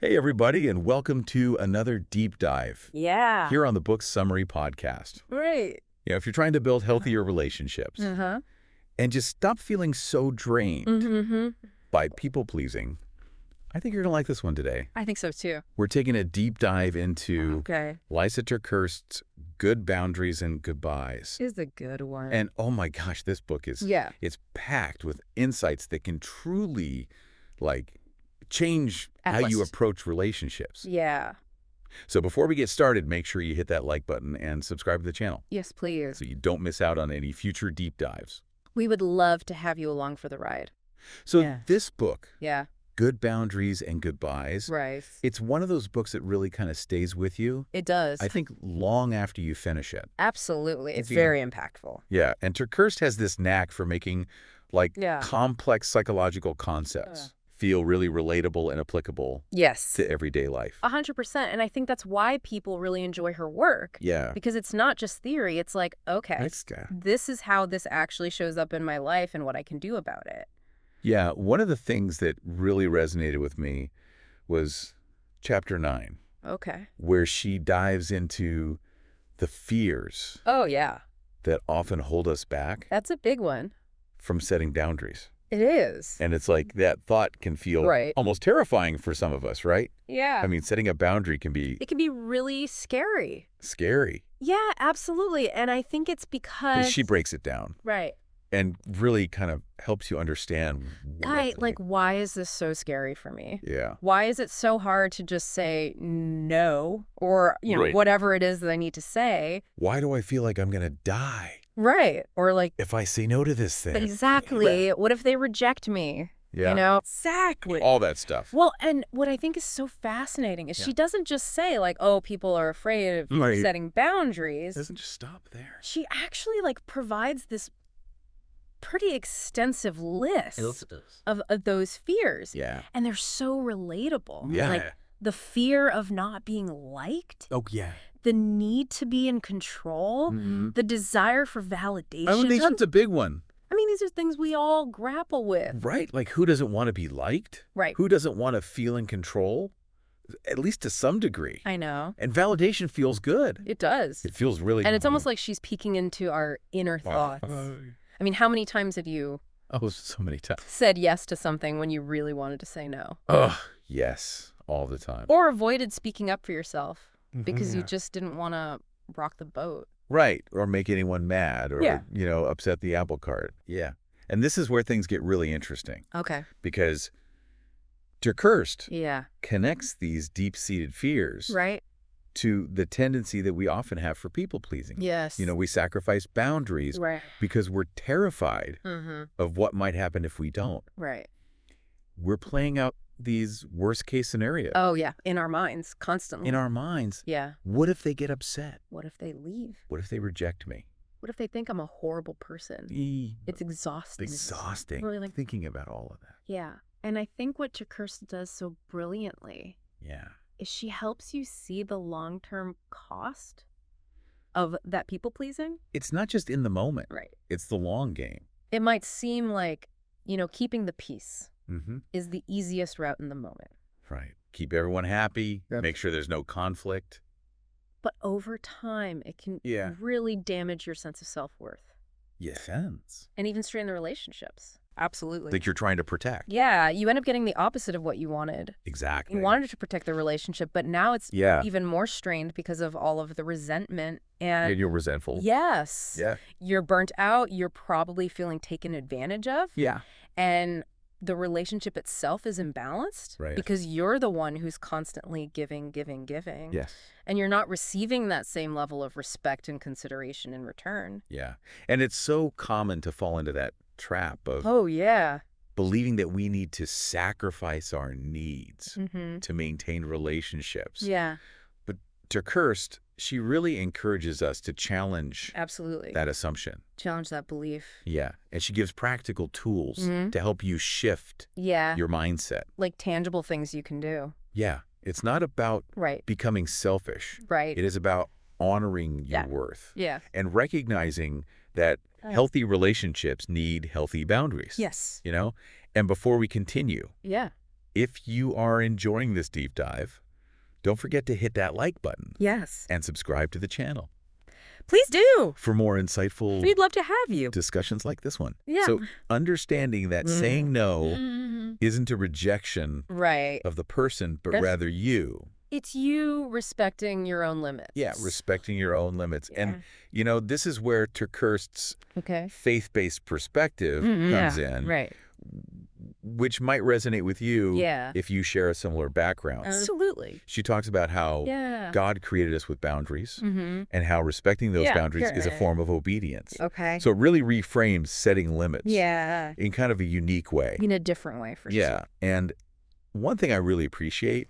Hey, everybody, and welcome to another deep dive Yeah. here on the Book Summary Podcast. Right. If you're trying to build healthier relationships Uh-huh. and just stop feeling so drained Mm-hmm. by people-pleasing, I think you're going to like this one today. I think so too. We're taking a deep dive into Okay. Lysa TerKeurst's Good Boundaries and Goodbyes. Is a good one. And oh my gosh, this book is it's packed with insights that can truly, change how you Atlas. approach relationships. Yeah. So before we get started, make sure you hit that like button and subscribe to the channel Yes, please. so you don't miss out on any future deep dives. We would love to have you along for the ride. So Yeah. this book, Yeah. Good Boundaries and Goodbyes, Right. it's one of those books that really kind of stays with you, It does. I think, long after you finish it. Absolutely. It's Yeah. very impactful. Yeah, and TerKeurst has this knack for making, Yeah. complex psychological concepts feel really relatable and applicable Yes. to everyday life. 100%. And I think that's why people really enjoy her work. Yeah. Because it's not just theory. It's like, okay, That's, this is how this actually shows up in my life and what I can do about it. yeah, one of the things that really resonated with me was chapter 9, Okay. where she dives into the fears Oh, yeah. that often hold us back That's a big one. from setting boundaries. It is. And it's like that thought can feel Right. almost terrifying for some of us, right? Yeah. I mean, setting a boundary can be It can be really scary. scary. Yeah, absolutely. And I think it's But because she breaks it down right. and really kind of helps you understand Right. Like, why is this so scary for me? Yeah. Why is it so hard to just say no or, Right. whatever it is that I need to say? Why do I feel like I'm going to die Right. Or like, if I say no to this thing? exactly. What if they reject me? Yeah. Exactly. All that stuff. Well, and what I think is so fascinating is she doesn't just say like, oh, people are afraid of Right. setting boundaries. It doesn't just stop there. She actually provides this pretty extensive list of those fears. Yeah. And they're so relatable. Yeah. Like the fear of not being liked, Oh, yeah. the need to be in control, the desire for validation. Validation's a big one. I mean, these are things we all grapple with. Right. Like, who doesn't want to be liked? Right. Who doesn't want to feel in control? At least to some degree. I know. And validation feels good. It does. It feels really And it's almost like she's peeking into our inner thoughts. I mean, how many times have you Oh, so many times. said yes to something when you really wanted to say no? Oh, yes. All the time. Or avoided speaking up for yourself because you Yeah. just didn't want to rock the boat. Right. Or make anyone mad or, Yeah. upset the apple cart. Yeah. And this is where things get really interesting Okay. because TerKeurst Yeah. connects these deep-seated fears Right? to the tendency that we often have for people-pleasing. Yes. We sacrifice boundaries Right. because we're terrified Mm-hmm. of what might happen if we don't. Right. We're playing out these worst-case scenarios Oh, yeah. In our minds, constantly. in our minds. Yeah. What if they get upset? What if they leave? What if they reject me? What if they think I'm a horrible person? It's exhausting. exhausting Really, thinking about all of that. Yeah. And I think what TerKeurst does so brilliantly Yeah. is she helps you see the long-term cost of that people-pleasing. It's not just in the moment. Right. It's the long game. It might seem like, keeping the peace Mm-hmm. is the easiest route in the moment. Right. Keep everyone happy. Yep. Make sure there's no conflict. But over time, it can Yeah. really damage your sense of self-worth Yes. and even strain the relationships. Absolutely. Like you're trying to protect. Yeah, you end up getting the opposite of what you wanted. Exactly. You wanted to protect the relationship, but now it's Yeah. even more strained because of all of the resentment And and you're resentful. yes, Yeah. you're burnt out. You're probably feeling taken advantage of. Yeah. And the relationship itself is imbalanced Right. because you're the one who's constantly giving. Yes. And you're not receiving that same level of respect and consideration in return. Yeah. And it's so common to fall into that trap of Oh, yeah. believing that we need to sacrifice our needs Mm-hmm. to maintain relationships. Yeah, But TerKeurst, she really encourages us to challenge absolutely. that assumption. Challenge that belief. Yeah. And she gives practical tools Mhm. to help you shift Yeah, your mindset. like tangible things you can do. Yeah. It's not about Right, becoming selfish. right. It is about honoring your Yeah. worth Yeah. and recognizing that healthy relationships need healthy boundaries. Yes. And before we continue, Yeah. if you are enjoying this deep dive, don't forget to hit that like button. Yes. And subscribe to the channel. Please do. For more insightful We'd love to have you. discussions like this one. Yeah. So understanding that saying no isn't a rejection of the person, but rather you. It's you respecting your own limits. Yeah, respecting your own limits. Yeah. And, this is where TerKeurst's faith-based perspective comes in. Right. Which might resonate with you if you share a similar background. Absolutely. She talks about how God created us with boundaries and how respecting those boundaries is a form of obedience. Okay. So it really reframes setting limits in kind of a unique way. In a different way, for sure. Yeah. And one thing I really appreciate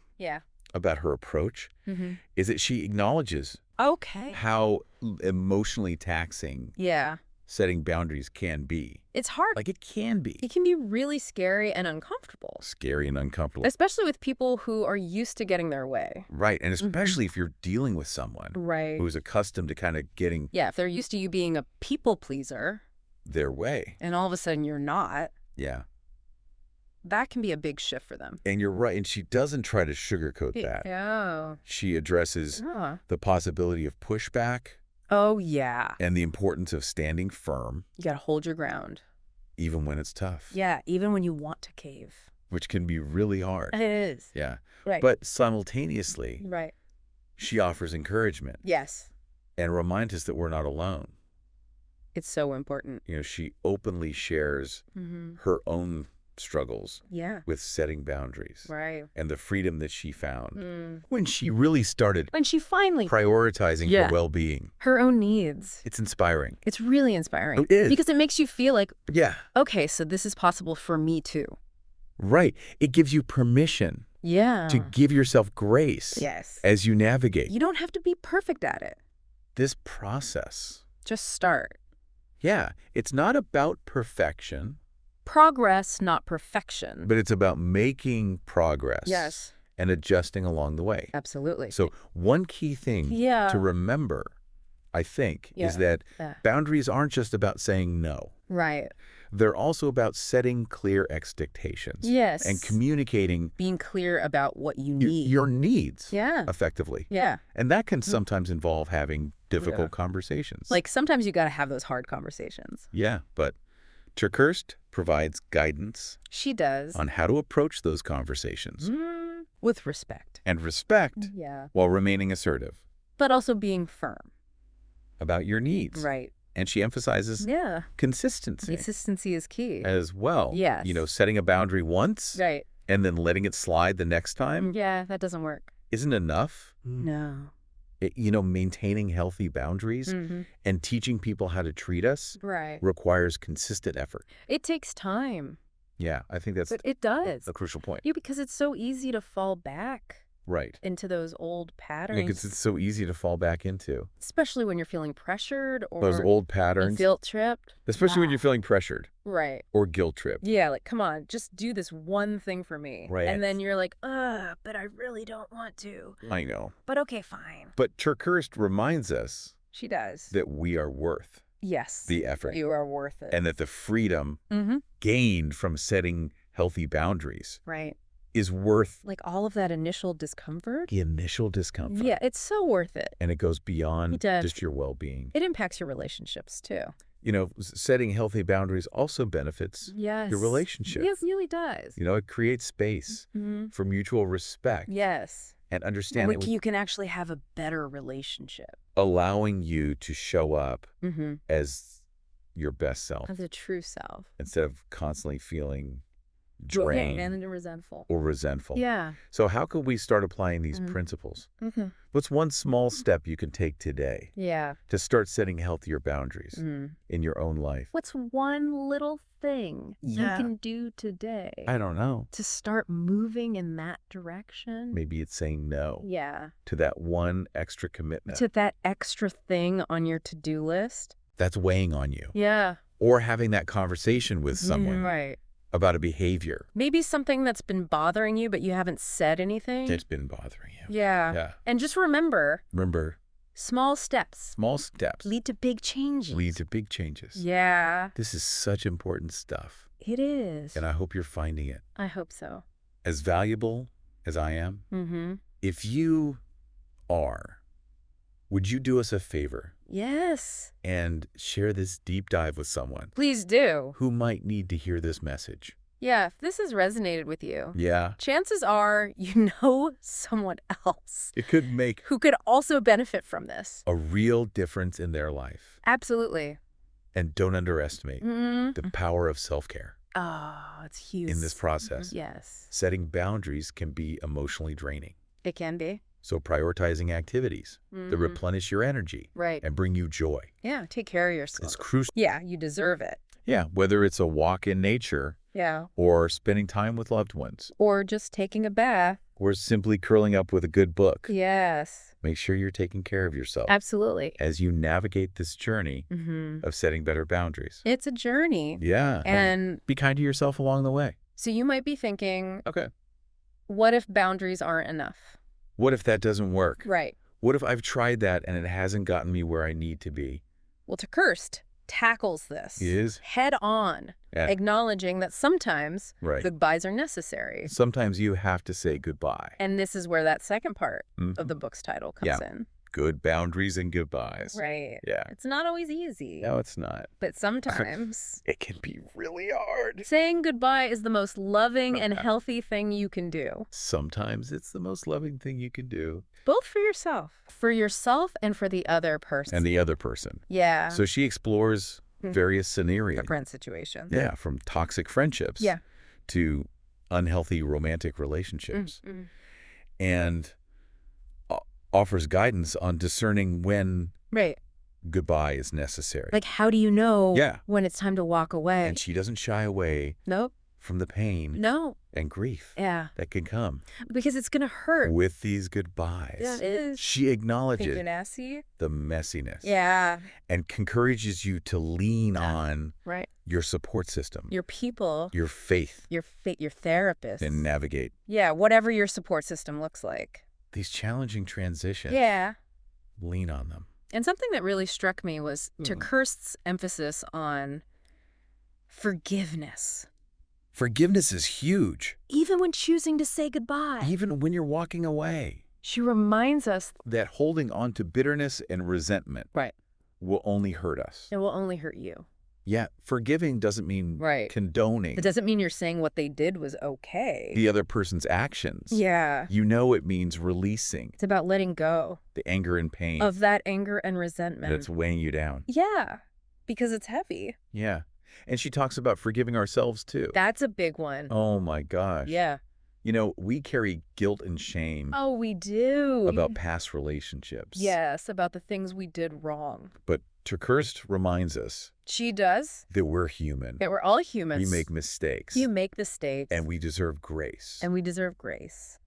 about her approach is that she acknowledges how emotionally taxing setting boundaries can be. It's hard. Like, it can be. It can be really scary and uncomfortable. Scary and uncomfortable. Especially with people who are used to getting their way. Right. And especially if you're dealing with someone who's accustomed to kind of getting... Yeah, if they're used to you being a people pleaser. Their way. And all of a sudden you're not. Yeah. That can be a big shift for them. And you're right. And she doesn't try to sugarcoat that. Oh. She addresses the possibility of pushback. Oh, yeah. And the importance of standing firm. You got to hold your ground. Even when it's tough. Yeah, even when you want to cave. Which can be really hard. It is. Yeah. Right. But simultaneously, she offers encouragement. Yes. And reminds us that we're not alone. It's so important. She openly shares her own struggles with setting boundaries. Right. And the freedom that she found when she really started finally prioritizing her well-being. Her own needs. It's inspiring. It's really inspiring. It is. Because it makes you feel like, okay, so this is possible for me too. Right. It gives you permission to give yourself grace as you navigate. You don't have to be perfect at it. This process. Just start. Yeah. It's not about perfection. Progress, not perfection. But it's about making progress. Yes. And adjusting along the way. Absolutely. So one key thing to remember, I think, is that boundaries aren't just about saying no. Right. They're also about setting clear expectations. Yes. And communicating. Being clear about what you need. Your needs. Effectively. Yeah. And that can sometimes involve having difficult conversations. Like, sometimes you got to have those hard conversations. Yeah, but TerKeurst provides guidance. She does. On how to approach those conversations. With respect. And respect. While remaining assertive. But also being firm. About your needs. Right. And she emphasizes consistency. Consistency is key. As well. Yes. Setting a boundary once. Right. And then letting it slide the next time. Yeah, that doesn't work. Isn't enough. No. Maintaining healthy boundaries and teaching people how to treat us requires consistent effort. It takes time. Yeah, I think that's it does. a crucial point. Because it's so easy to fall back into those old patterns. Because it's so easy to fall back into. Especially when you're feeling pressured or those old patterns. Guilt-tripped. Especially when you're feeling pressured. Right. Or guilt-tripped. Yeah, like, come on, just do this one thing for me. Right. And then you're like, but I really don't want to. I know. But okay, fine. But TerKeurst reminds us. She does. That we are worth. Yes. The effort. You are worth it. And that the freedom gained from setting healthy boundaries. Right. Is worth... Like all of that initial discomfort? The initial discomfort. Yeah, it's so worth it. And it goes beyond just your well-being. It impacts your relationships, too. Setting healthy boundaries also benefits your relationship. Yes, it really does. It creates space for mutual respect. Yes. And understand that you can actually have a better relationship. Allowing you to show up as your best self. As a true self. Instead of constantly feeling drained and resentful. Or resentful. Yeah. So how could we start applying these principles? What's one small step you can take today to start setting healthier boundaries in your own life? What's one little thing you can do today? I don't know. To start moving in that direction? Maybe it's saying no. Yeah. To that one extra commitment. To that extra thing on your to-do list. That's weighing on you. Yeah. Or having that conversation with someone. Right. About a behavior. Maybe something that's been bothering you, but you haven't said anything. It's been bothering you. Yeah. And just remember. Small steps. Small steps. Lead to big changes. Lead to big changes. Yeah. This is such important stuff. It is. And I hope you're finding it. I hope so. as valuable as I am, if you are, would you do us a favor? Yes. And share this deep dive with someone. Please do. Who might need to hear this message. Yeah, if this has resonated with you, yeah, chances are you know someone else. It could make who could also benefit from this. A real difference in their life. Absolutely. And don't underestimate the power of self-care. Oh, it's huge. In this process. Yes. Setting boundaries can be emotionally draining. It can be. So prioritizing activities that replenish your energy and bring you joy. Yeah, take care of yourself. It's crucial. Yeah, you deserve it. Yeah, whether it's a walk in nature or spending time with loved ones. Or just taking a bath. Or simply curling up with a good book. Yes. Make sure you're taking care of yourself. Absolutely. As you navigate this journey of setting better boundaries. It's a journey. Yeah. And be kind to yourself along the way. So you might be thinking, okay, what if boundaries aren't enough? What if that doesn't work? Right. What if I've tried that and it hasn't gotten me where I need to be? Well, TerKeurst tackles this head on, acknowledging that sometimes goodbyes are necessary. Sometimes you have to say goodbye. And this is where that second part of the book's title comes in. Good boundaries and goodbyes. Right. Yeah. It's not always easy. No, it's not. But sometimes it can be really hard. Saying goodbye is the most loving and healthy thing you can do. Sometimes it's the most loving thing you can do. Both for yourself. For yourself and for the other person. And the other person. Yeah. So she explores various scenarios. Different situations. Yeah, from toxic friendships to unhealthy romantic relationships. And offers guidance on discerning when goodbye is necessary. Like, how do you know when it's time to walk away? And she doesn't shy away from the pain and grief that can come. Because it's going to hurt. With these goodbyes. Yeah, it is. She acknowledges the messiness. Yeah. And encourages you to lean on your support system. Your people. Your faith. Your therapist. And navigate. Yeah, whatever your support system looks like. These challenging transitions. Yeah. Lean on them. And something that really struck me was TerKeurst's emphasis on forgiveness. Forgiveness is huge. Even when choosing to say goodbye. Even when you're walking away. She reminds us that holding on to bitterness and resentment will only hurt us. It will only hurt you. Yeah, forgiving doesn't mean condoning. It doesn't mean you're saying what they did was okay. The other person's actions. Yeah. You know it means releasing. It's about letting go. The anger and pain. Of that anger and resentment. That's weighing you down. Yeah, because it's heavy. Yeah. And she talks about forgiving ourselves, too. That's a big one. Oh, my gosh. Yeah. You know, we carry guilt and shame. Oh, we do. About past relationships. Yes, about the things we did wrong. But TerKeurst reminds us. She does. That we're human. That we're all humans. We make mistakes. You make mistakes. And we deserve grace. And we deserve grace.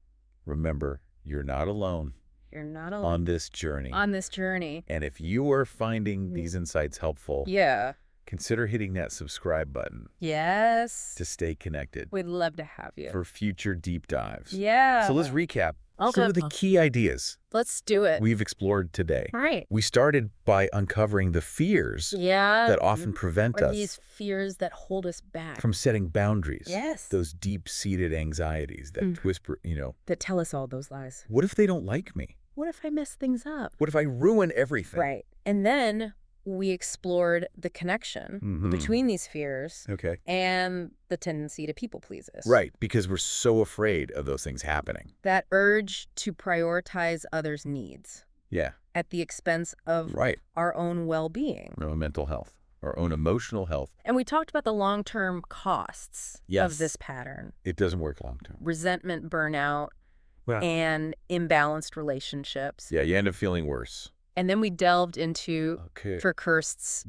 Remember, you're not alone. You're not alone. On this journey. On this journey. And if you are finding these insights helpful. Yeah. Consider hitting that subscribe button. Yes. To stay connected. We'd love to have you. For future deep dives. Yeah. So let's recap. Some of the key ideas. Let's do it. We've explored today. All right. We started by uncovering the fears that often prevent us. These fears that hold us back. From setting boundaries. Yes. Those deep-seated anxieties that whisper, That tell us all those lies. What if they don't like me? What if I mess things up? What if I ruin everything? Right. And then we explored the connection between these fears and the tendency to people please us. Right, because we're so afraid of those things happening. That urge to prioritize others' needs. Yeah. At the expense of our own well-being. Our own mental health, our own emotional health. And we talked about the long-term costs of this pattern. It doesn't work long-term. Resentment, burnout, and imbalanced relationships. Yeah, you end up feeling worse. And then we delved into TerKeurst's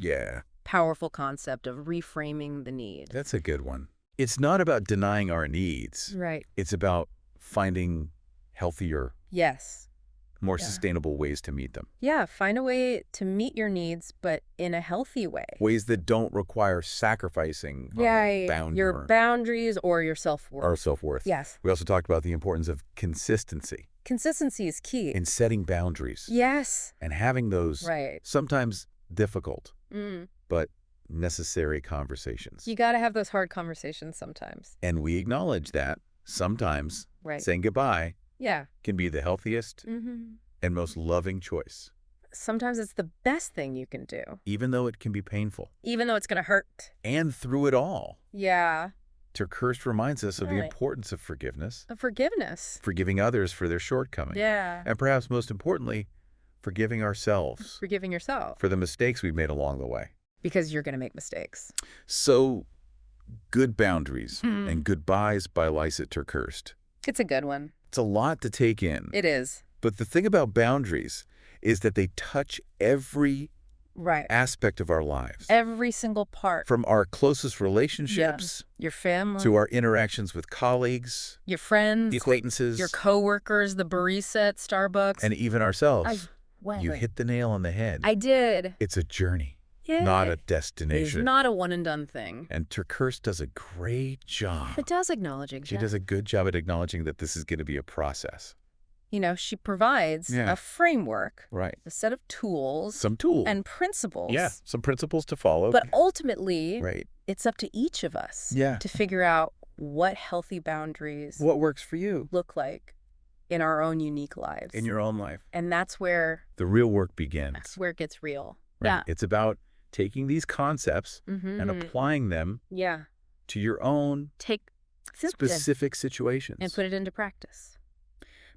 powerful concept of reframing the need. That's a good one. It's not about denying our needs. Right. It's about finding healthier, more sustainable ways to meet them. Yeah, find a way to meet your needs, but in a healthy way. Ways that don't require sacrificing your boundaries or your self-worth. Our self-worth. Yes. We also talked about the importance of consistency. Consistency is key. In setting boundaries. Yes. And having those sometimes difficult, but necessary conversations. You got to have those hard conversations sometimes. And we acknowledge that sometimes saying goodbye can be the healthiest and most loving choice. Sometimes it's the best thing you can do. Even though it can be painful. Even though it's going to hurt. And through it all. Yeah. TerKeurst reminds us of the importance of forgiveness. Of forgiveness. Forgiving others for their shortcomings. Yeah. And perhaps most importantly, forgiving ourselves. Forgiving yourself. For the mistakes we've made along the way. Because you're going to make mistakes. So, Good Boundaries and Goodbyes by Lysa TerKeurst. It's a good one. It's a lot to take in. It is. But the thing about boundaries is that they touch every aspect of our lives. Every single part. From our closest relationships. Your family. To our interactions with colleagues. Your friends. The acquaintances. Your coworkers, the barista at Starbucks. And even ourselves. You hit the nail on the head. I did. It's a journey. Yeah. Not a destination. It's not a one-and-done thing. And TerKeurst does a great job. It does acknowledging. She does a good job at acknowledging that this is going to be a process. You know, she provides a framework, a set of tools, some tools and principles. Yeah, some principles to follow. But ultimately, it's up to each of us to figure out what healthy boundaries, what works for you, look like in our own unique lives. In your own life. And that's where the real work begins. That's where it gets real. Right. Yeah. It's about taking these concepts and applying them to your own specific situations. And put it into practice.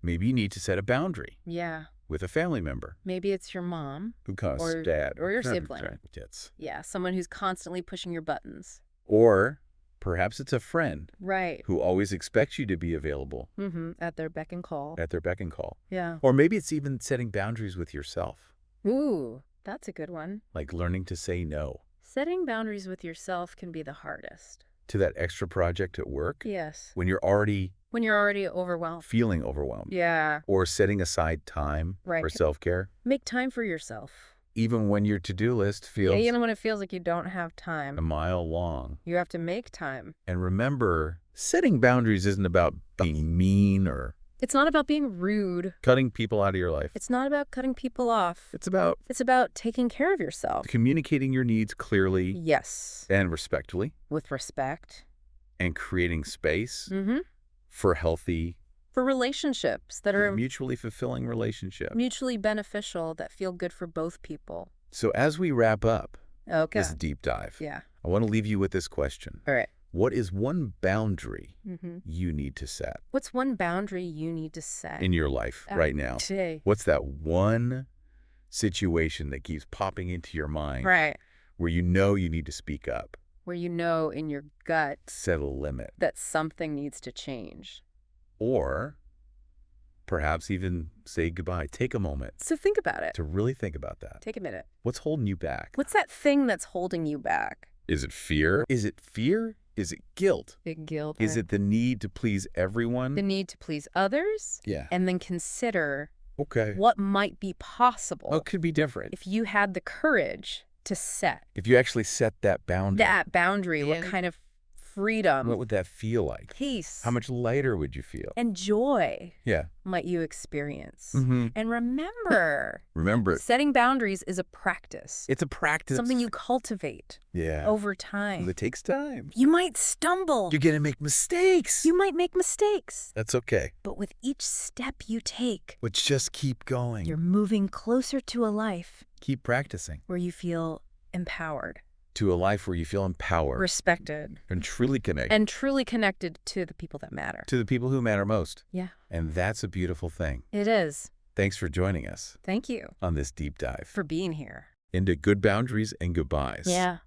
Maybe you need to set a boundary. Yeah. With a family member. Maybe it's your mom. Or dad. Or your sibling. Yeah, someone who's constantly pushing your buttons. Or perhaps it's a friend. Right. Who always expects you to be available. At their beck and call. At their beck and call. Yeah. Or maybe it's even setting boundaries with yourself. Ooh, that's a good one. Like learning to say no. Setting boundaries with yourself can be the hardest. To that extra project at work? Yes. When you're already overwhelmed. Feeling overwhelmed. Yeah. Or setting aside time for self-care. Make time for yourself. Even when your to-do list feels... Yeah, even when it feels like you don't have time. A mile long. You have to make time. And remember, setting boundaries isn't about being mean or... It's not about being rude. Cutting people out of your life. It's not about cutting people off. It's about taking care of yourself. Communicating your needs clearly. Yes. And respectfully. With respect. And creating space for healthy... For relationships that are... Mutually fulfilling relationships. Mutually beneficial that feel good for both people. So as we wrap up this deep dive, I want to leave you with this question. All right. What is one boundary you need to set? What's one boundary you need to set? In your life right now. Today. What's that one situation that keeps popping into your mind? Right. Where you know you need to speak up. Where you know in your gut. Set a limit. That something needs to change. Or perhaps even say goodbye. Take a moment. So think about it. To really think about that. Take a minute. What's holding you back? What's that thing that's holding you back? Is it fear? Is it fear? Is it guilt? Guilt. Is it the need to please everyone? The need to please others? Yeah. And then consider what might be possible. Oh, it could be different. If you had the courage to set. If you actually set that boundary. That boundary, what kind of freedom. What would that feel like? Peace. How much lighter would you feel? And joy. Yeah. Might you experience. And remember. Setting boundaries is a practice. It's a practice. Something you cultivate. Yeah. Over time. It takes time. You might stumble. You're going to make mistakes. You might make mistakes. That's okay. But with each step you take. Let's just keep going. You're moving closer to a life. Keep practicing. Where you feel empowered. To a life where you feel empowered. Respected. And truly connected. And truly connected to the people that matter. To the people who matter most. Yeah. And that's a beautiful thing. It is. Thanks for joining us. Thank you. On this deep dive. For being here. Into good boundaries and goodbyes. Yeah.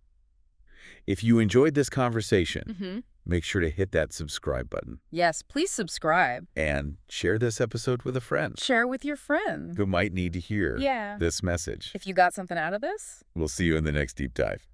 If you enjoyed this conversation, make sure to hit that subscribe button. Yes, please subscribe. And share this episode with a friend. Share with your friend. Who might need to hear this message. If you got something out of this. We'll see you in the next deep dive.